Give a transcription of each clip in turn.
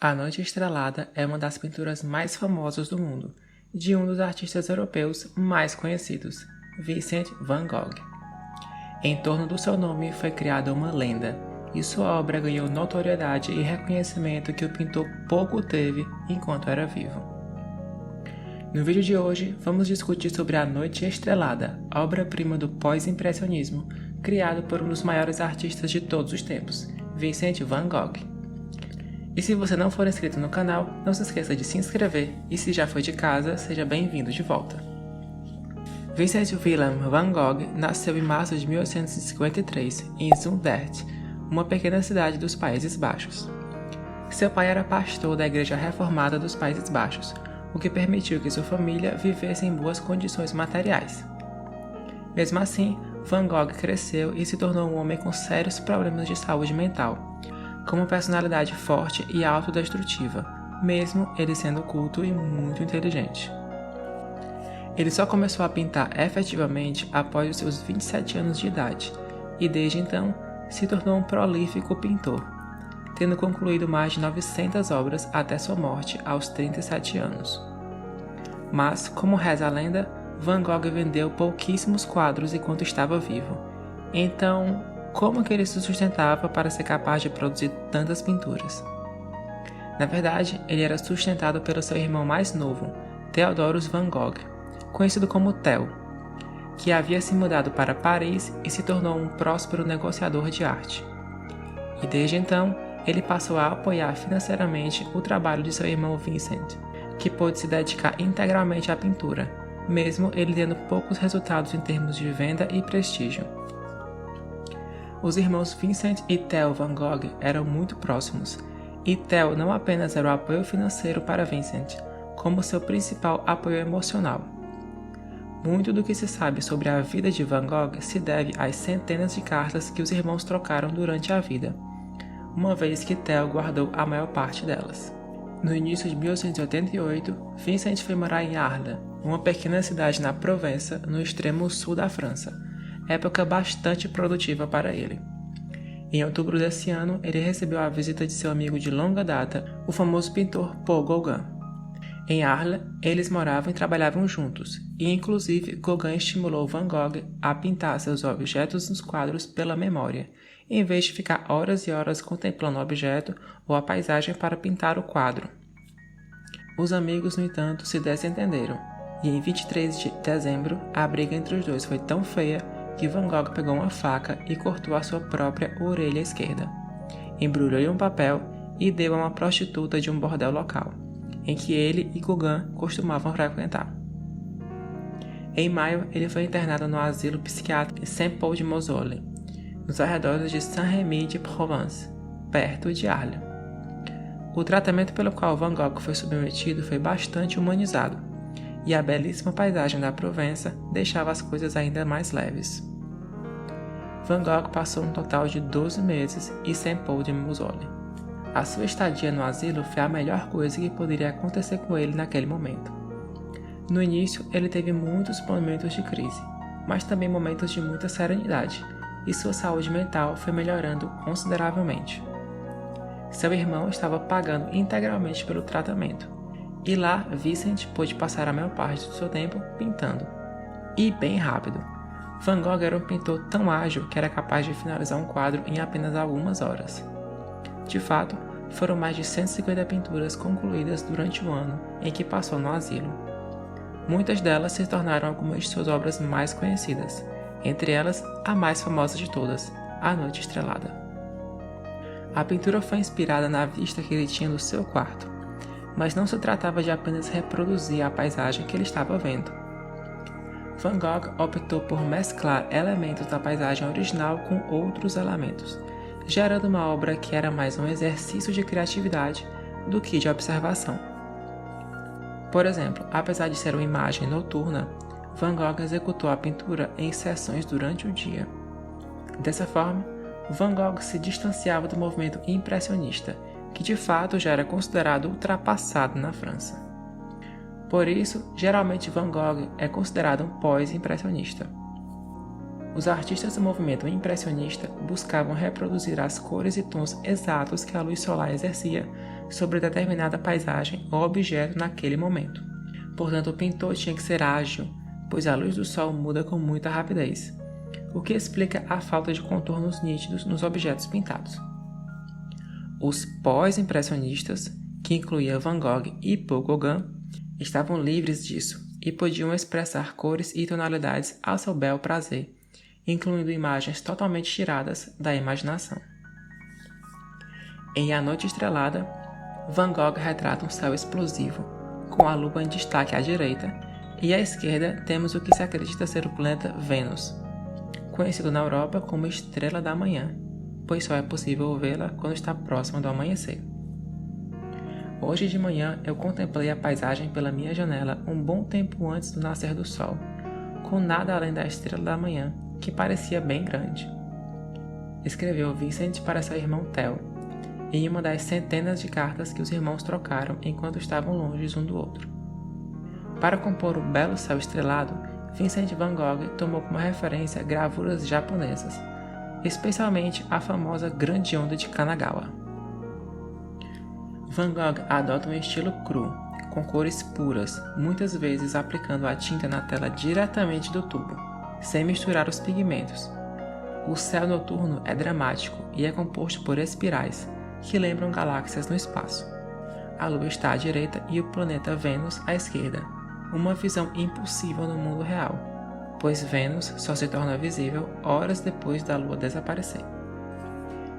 A Noite Estrelada é uma das pinturas mais famosas do mundo, de um dos artistas europeus mais conhecidos, Vincent van Gogh. Em torno do seu nome foi criada uma lenda, e sua obra ganhou notoriedade e reconhecimento que o pintor pouco teve enquanto era vivo. No vídeo de hoje, vamos discutir sobre A Noite Estrelada, obra-prima do pós-impressionismo, criado por um dos maiores artistas de todos os tempos, Vincent van Gogh. E se você não for inscrito no canal, não se esqueça de se inscrever, e se já foi de casa, seja bem-vindo de volta. Vincent Willem van Gogh nasceu em março de 1853, em Zundert, uma pequena cidade dos Países Baixos. Seu pai era pastor da Igreja Reformada dos Países Baixos, o que permitiu que sua família vivesse em boas condições materiais. Mesmo assim, Van Gogh cresceu e se tornou um homem com sérios problemas de saúde mental, com uma personalidade forte e autodestrutiva, mesmo ele sendo culto e muito inteligente. Ele só começou a pintar efetivamente após os seus 27 anos de idade, e desde então se tornou um prolífico pintor, tendo concluído mais de 900 obras até sua morte aos 37 anos. Mas, como reza a lenda, Van Gogh vendeu pouquíssimos quadros enquanto estava vivo. Então, como que ele se sustentava para ser capaz de produzir tantas pinturas? Na verdade, ele era sustentado pelo seu irmão mais novo, Theodorus van Gogh, conhecido como Theo, que havia se mudado para Paris e se tornou um próspero negociador de arte. E desde então, ele passou a apoiar financeiramente o trabalho de seu irmão Vincent, que pôde se dedicar integralmente à pintura, mesmo ele tendo poucos resultados em termos de venda e prestígio. Os irmãos Vincent e Theo van Gogh eram muito próximos, e Theo não apenas era o apoio financeiro para Vincent, como seu principal apoio emocional. Muito do que se sabe sobre a vida de Van Gogh se deve às centenas de cartas que os irmãos trocaram durante a vida, uma vez que Theo guardou a maior parte delas. No início de 1888, Vincent foi morar em Arles, uma pequena cidade na Provença, no extremo sul da França, época bastante produtiva para ele. Em outubro desse ano, ele recebeu a visita de seu amigo de longa data, o famoso pintor Paul Gauguin. Em Arles, eles moravam e trabalhavam juntos, e inclusive Gauguin estimulou Van Gogh a pintar seus objetos nos quadros pela memória, em vez de ficar horas e horas contemplando o objeto ou a paisagem para pintar o quadro. Os amigos, no entanto, se desentenderam, e em 23 de dezembro, a briga entre os dois foi tão feia que Van Gogh pegou uma faca e cortou a sua própria orelha esquerda, embrulhou em um papel e deu a uma prostituta de um bordel local, em que ele e Gauguin costumavam frequentar. Em maio, ele foi internado no asilo psiquiátrico Saint-Paul-de-Moselle, nos arredores de Saint-Rémy-de-Provence, perto de Arles. O tratamento pelo qual Van Gogh foi submetido foi bastante humanizado, e a belíssima paisagem da Provença deixava as coisas ainda mais leves. Van Gogh passou um total de 12 meses em Saint-Paul-de-Moselle. A sua estadia no asilo foi a melhor coisa que poderia acontecer com ele naquele momento. No início, ele teve muitos momentos de crise, mas também momentos de muita serenidade, e sua saúde mental foi melhorando consideravelmente. Seu irmão estava pagando integralmente pelo tratamento, e lá Vincent pôde passar a maior parte do seu tempo pintando. E bem rápido. Van Gogh era um pintor tão ágil que era capaz de finalizar um quadro em apenas algumas horas. De fato, foram mais de 150 pinturas concluídas durante o ano em que passou no asilo. Muitas delas se tornaram algumas de suas obras mais conhecidas, entre elas a mais famosa de todas, A Noite Estrelada. A pintura foi inspirada na vista que ele tinha do seu quarto, mas não se tratava de apenas reproduzir a paisagem que ele estava vendo. Van Gogh optou por mesclar elementos da paisagem original com outros elementos, gerando uma obra que era mais um exercício de criatividade do que de observação. Por exemplo, apesar de ser uma imagem noturna, Van Gogh executou a pintura em sessões durante o dia. Dessa forma, Van Gogh se distanciava do movimento impressionista, que de fato já era considerado ultrapassado na França. Por isso, geralmente Van Gogh é considerado um pós-impressionista. Os artistas do movimento impressionista buscavam reproduzir as cores e tons exatos que a luz solar exercia sobre determinada paisagem ou objeto naquele momento. Portanto, o pintor tinha que ser ágil, pois a luz do sol muda com muita rapidez, o que explica a falta de contornos nítidos nos objetos pintados. Os pós-impressionistas, que incluía Van Gogh e Paul Gauguin, estavam livres disso e podiam expressar cores e tonalidades ao seu bel prazer, incluindo imagens totalmente tiradas da imaginação. Em A Noite Estrelada, Van Gogh retrata um céu explosivo, com a lua em destaque à direita, e à esquerda temos o que se acredita ser o planeta Vênus, conhecido na Europa como Estrela da Manhã, pois só é possível vê-la quando está próxima do amanhecer. Hoje de manhã eu contemplei a paisagem pela minha janela um bom tempo antes do nascer do sol, com nada além da estrela da manhã, que parecia bem grande. Escreveu Vincent para seu irmão Theo, em uma das centenas de cartas que os irmãos trocaram enquanto estavam longe um do outro. Para compor o belo céu estrelado, Vincent van Gogh tomou como referência gravuras japonesas, especialmente a famosa Grande Onda de Kanagawa. Van Gogh adota um estilo cru, com cores puras, muitas vezes aplicando a tinta na tela diretamente do tubo, sem misturar os pigmentos. O céu noturno é dramático e é composto por espirais, que lembram galáxias no espaço. A Lua está à direita e o planeta Vênus à esquerda, uma visão impossível no mundo real, pois Vênus só se torna visível horas depois da Lua desaparecer.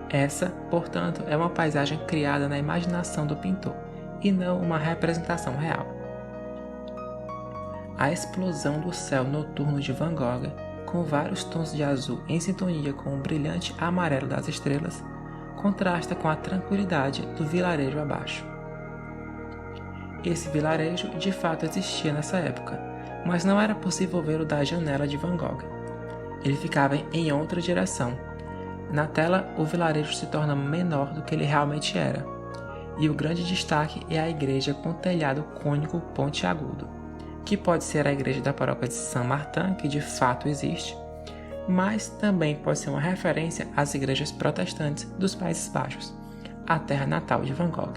Essa, portanto, é uma paisagem criada na imaginação do pintor, e não uma representação real. A explosão do céu noturno de Van Gogh, com vários tons de azul em sintonia com o brilhante amarelo das estrelas, contrasta com a tranquilidade do vilarejo abaixo. Esse vilarejo de fato existia nessa época, mas não era possível vê-lo da janela de Van Gogh. Ele ficava em outra direção. Na tela, o vilarejo se torna menor do que ele realmente era, e o grande destaque é a igreja com telhado cônico pontiagudo, que pode ser a igreja da paróquia de Saint-Martin, que de fato existe, mas também pode ser uma referência às igrejas protestantes dos Países Baixos, a terra natal de Van Gogh.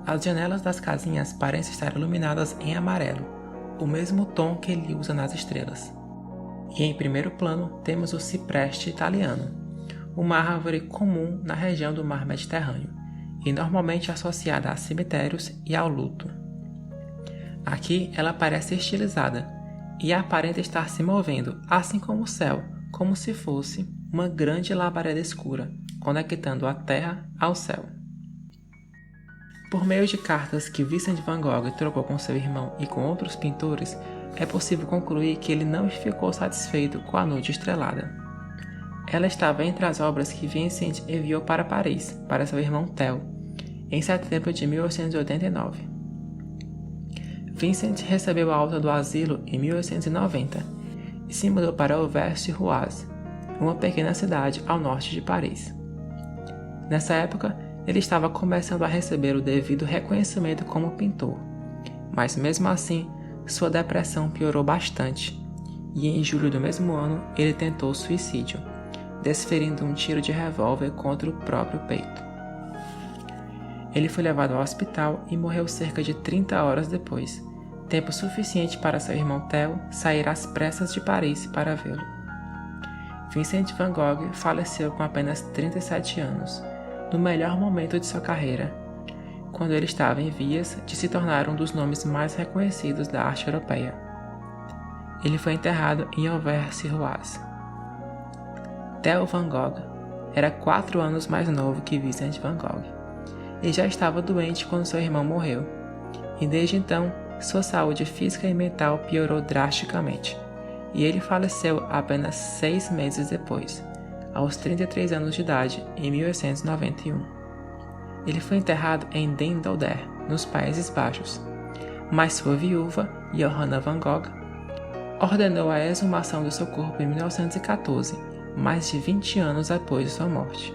As janelas das casinhas parecem estar iluminadas em amarelo, o mesmo tom que ele usa nas estrelas. E em primeiro plano temos o cipreste italiano, uma árvore comum na região do mar Mediterrâneo, e normalmente associada a cemitérios e ao luto. Aqui ela parece estilizada e aparenta estar se movendo, assim como o céu, como se fosse uma grande labareda escura, conectando a terra ao céu. Por meio de cartas que Vincent van Gogh trocou com seu irmão e com outros pintores, é possível concluir que ele não ficou satisfeito com A Noite Estrelada. Ela estava entre as obras que Vincent enviou para Paris, para seu irmão Theo, em setembro de 1889. Vincent recebeu a alta do asilo em 1890 e se mudou para Auvers-sur-Oise, uma pequena cidade ao norte de Paris. Nessa época, ele estava começando a receber o devido reconhecimento como pintor, mas mesmo assim, sua depressão piorou bastante, e em julho do mesmo ano ele tentou suicídio, desferindo um tiro de revólver contra o próprio peito. Ele foi levado ao hospital e morreu cerca de 30 horas depois, tempo suficiente para seu irmão Theo sair às pressas de Paris para vê-lo. Vincent van Gogh faleceu com apenas 37 anos, no melhor momento de sua carreira, quando ele estava em vias de se tornar um dos nomes mais reconhecidos da arte europeia. Ele foi enterrado em Auvers-sur-Oise. Theo van Gogh era 4 anos mais novo que Vincent van Gogh e já estava doente quando seu irmão morreu, e desde então sua saúde física e mental piorou drasticamente, e ele faleceu apenas 6 meses depois, aos 33 anos de idade, em 1891. Ele foi enterrado em Den Dolder, nos Países Baixos, mas sua viúva, Johanna van Gogh, ordenou a exumação do seu corpo em 1914, mais de 20 anos depois de sua morte.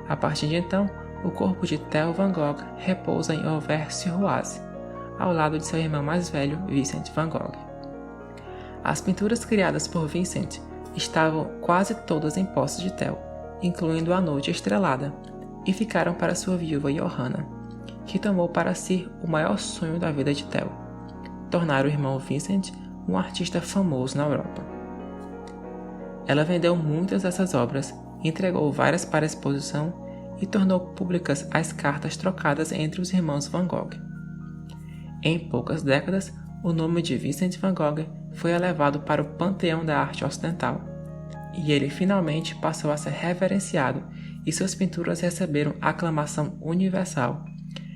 A partir de então, o corpo de Theo van Gogh repousa em Auvers-sur-Oise, ao lado de seu irmão mais velho, Vincent van Gogh. As pinturas criadas por Vincent estavam quase todas em posse de Theo, incluindo A Noite Estrelada, e ficaram para sua viúva Johanna, que tomou para si o maior sonho da vida de Theo: tornar o irmão Vincent um artista famoso na Europa. Ela vendeu muitas dessas obras, entregou várias para exposição e tornou públicas as cartas trocadas entre os irmãos Van Gogh. Em poucas décadas, o nome de Vincent van Gogh foi elevado para o panteão da arte ocidental, e ele finalmente passou a ser reverenciado e suas pinturas receberam aclamação universal,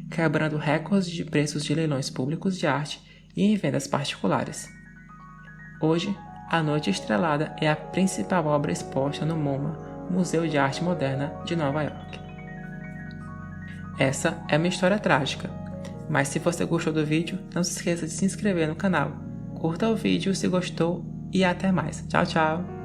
quebrando recordes de preços de leilões públicos de arte e em vendas particulares. Hoje, A Noite Estrelada é a principal obra exposta no MoMA, Museu de Arte Moderna de Nova York. Essa é uma história trágica, mas se você gostou do vídeo, não se esqueça de se inscrever no canal, curta o vídeo se gostou e até mais. Tchau, tchau!